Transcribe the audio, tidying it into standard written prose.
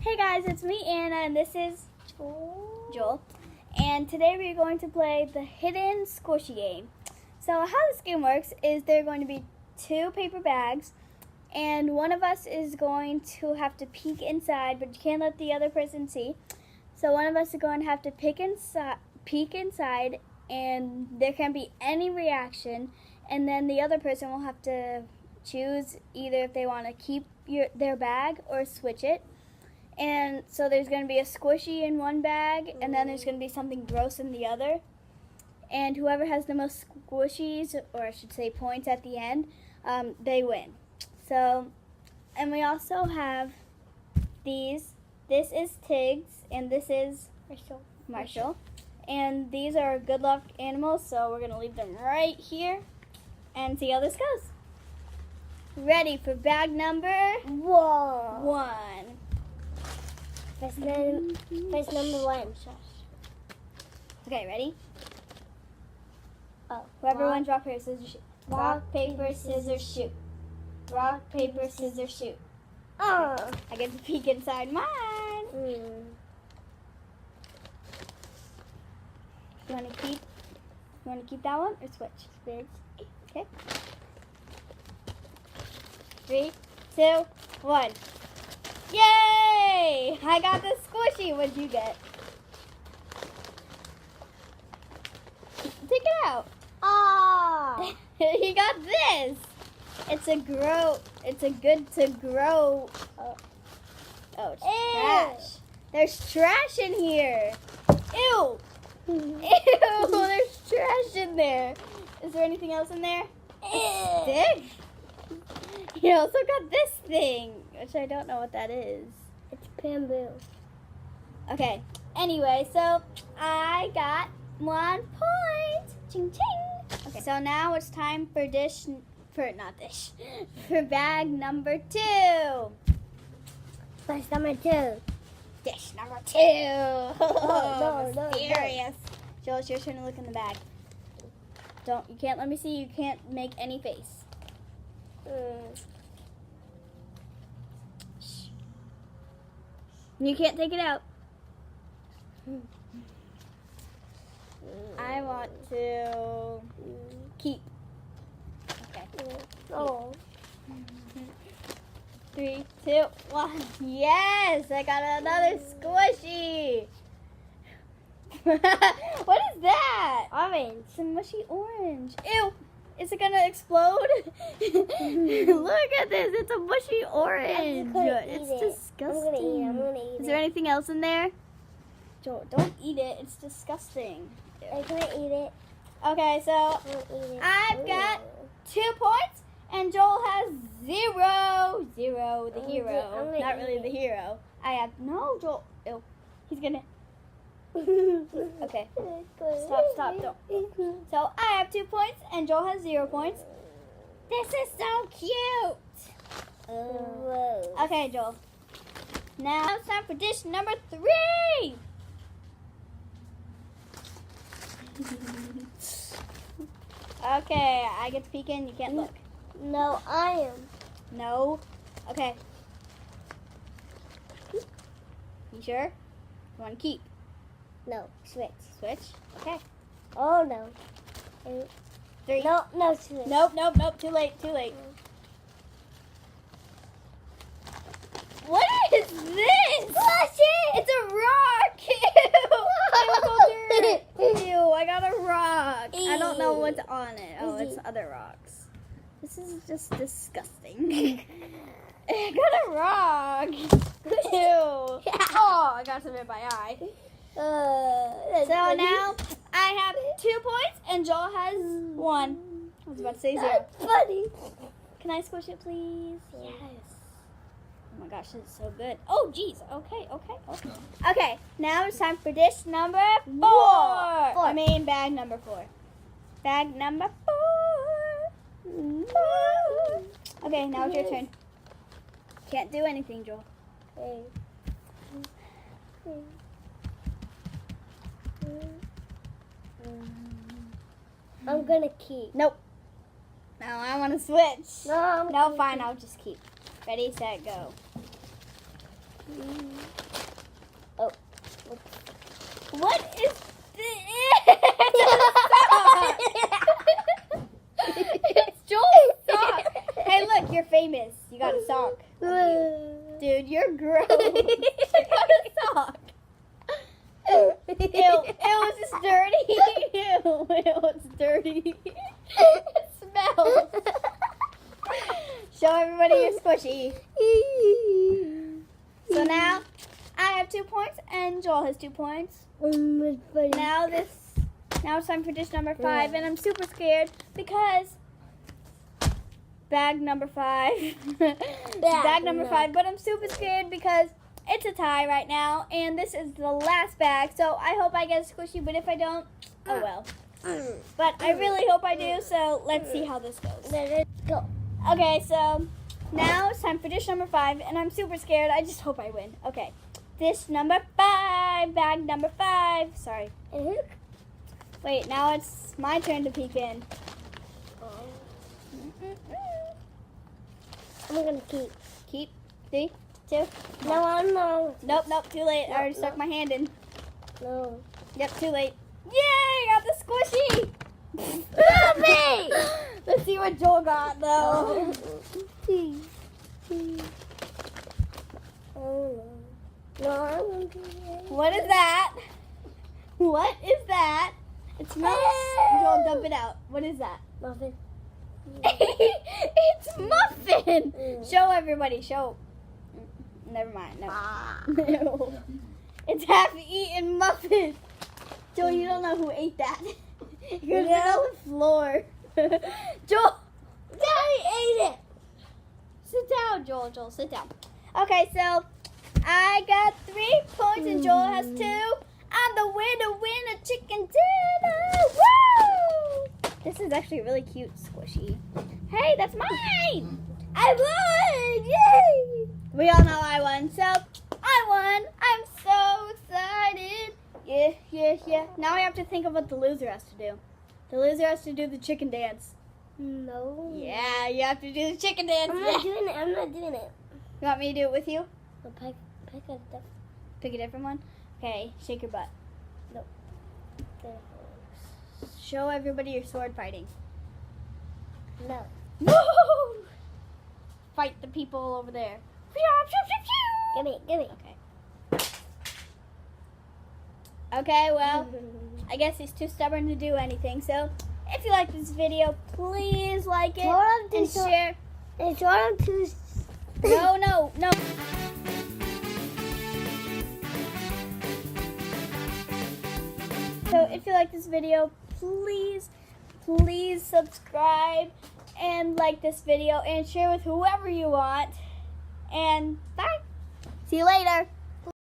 Hey guys, it's me Anna and this is Joel. And today we're going to play the hidden squishy game. So how this game works is there are going to be two paper bags and one of us is going to have to peek inside, but you can't let the other person see. So one of us is going to have to peek inside and there can't be any reaction, and then the other person will have to choose either if they want to keep their bag or switch it. And so there's going to be a squishy in one bag, and then there's going to be something gross in the other. And whoever has the most squishies, or I should say points at the end, they win. So, and we also have these. This is Tiggs, and this is Marshall. And these are good luck animals, so we're going to leave them right here and see how this goes. Ready for bag number one. First number one. Okay, ready? Oh. Whoever wins, rock, paper, scissors, shoot. Rock, paper, scissors, shoot. Rock, paper, scissors, shoot. Oh. I get to peek inside mine. You want to keep that one or switch? Switch. Okay. 3, 2, 1. Yay! I got the squishy. What'd you get? Take it out. Oh. He got this. It's a good to grow. Oh, it's trash. There's trash in here. Ew. Ew, there's trash in there. Is there anything else in there? A stick? You also got this thing, which I don't know what that is. It's bamboo. Okay. Anyway, so I got 1 point. Ching ching. Okay. So now it's time for for bag number 2. First number two. Dish number 2. No. Mysterious. Joel, it's your turn to look in the bag. You can't let me see. You can't make any face. Shh. You can't take it out. I want to keep. Okay. Oh. 3, 2, 1. Yes, I got another squishy. What is that? Orange. It's a mushy orange. Ew. Is it gonna explode? Look at this. It's a mushy orange. It's disgusting. I'm gonna eat it. Is there anything else in there? Joel, don't eat it. It's disgusting. I'm gonna eat it. Okay, so I'm gonna eat it. I've got 2 points, and Joel has 0. 0, the hero. I'm gonna Not eat really it. the hero. I have no Joel. Ew. He's gonna. Okay. Stop. Don't. So I have 2 points, and Joel has 0 points. This is so cute. Whoa. Okay, Joel. Now it's time for dish number 3. Okay, I get to peek in. You can't look. No, I am. No. Okay. You sure? You want to keep? No, switch. Switch? Okay. Oh no. 3. No, switch. Nope. Too late. What is this? It's a rock. Ew, I got a rock. I don't know what's on it. Oh, it's other rocks. This is just disgusting. I got a rock. Ew. Oh, I got some in my eye. So now I have 2 points and Joel has 1. I was about to say 0. That's funny. Can I squish it, please? Yes. Oh my gosh, this is so good. Oh, geez. Okay. Okay, now it's time for dish number 4. I mean, bag number 4. Bag number 4. Okay, now it's your turn. Can't do anything, Joel. I'm gonna keep. Nope. No, I want to switch. No, No, fine, I'll just keep. Ready, set, go. Oh. What is this? It's Joel's sock. Hey, look, you're famous. You got a sock. Dude, you're gross. You got a sock. Ew, it was dirty. Ew, it was dirty. It smells. Show everybody your squishy. So now, I have 2 points and Joel has 2 points. Now it's time for dish number 5, and I'm super scared because bag number 5. Bag number 5, but I'm super scared because it's a tie right now, and this is the last bag, so I hope I get a squishy, but if I don't, oh well. But I really hope I do, so let's see how this goes. Let's go. Okay, so now it's time for dish number 5, and I'm super scared. I just hope I win. Okay, dish number 5, bag number 5. Sorry. Wait, now it's my turn to peek in. I'm gonna keep. Keep. 3, 2. No. Nope, too late. I already stuck my hand in. No. Yep, too late. Yay, got the squishy! Me! Let's see what Joel got, though. Oh no. I won't do that. What is that? What is that? It smells. Joel, dump it out. What is that? Muffin. It's muffin. Show everybody. Show. Never mind. No. It's half-eaten muffin. Joel, you don't know who ate that. You're on the floor. Joel. Daddy ate it. Sit down, Joel. Joel, sit down. Okay, so I got 3 points and Joel has 2. I'm the winner, chicken dinner. Woo! This is actually a really cute squishy. Hey, that's mine. I won! Yay! We all know I won, so I won. I'm so excited. Yeah. Now I have to think of what the loser has to do. The loser has to do the chicken dance. No. Yeah, you have to do the chicken dance. I'm not doing it. You want me to do it with you? I'll pick a different. Pick a different one? Okay, shake your butt. Show everybody your sword fighting. No. Woo! Fight the people over there. Gimme. Okay. Okay, well, I guess he's too stubborn to do anything. So, if you like this video, please like it and share. It's one to. No. So if you like this video, please subscribe and like this video and share with whoever you want. And bye. See you later.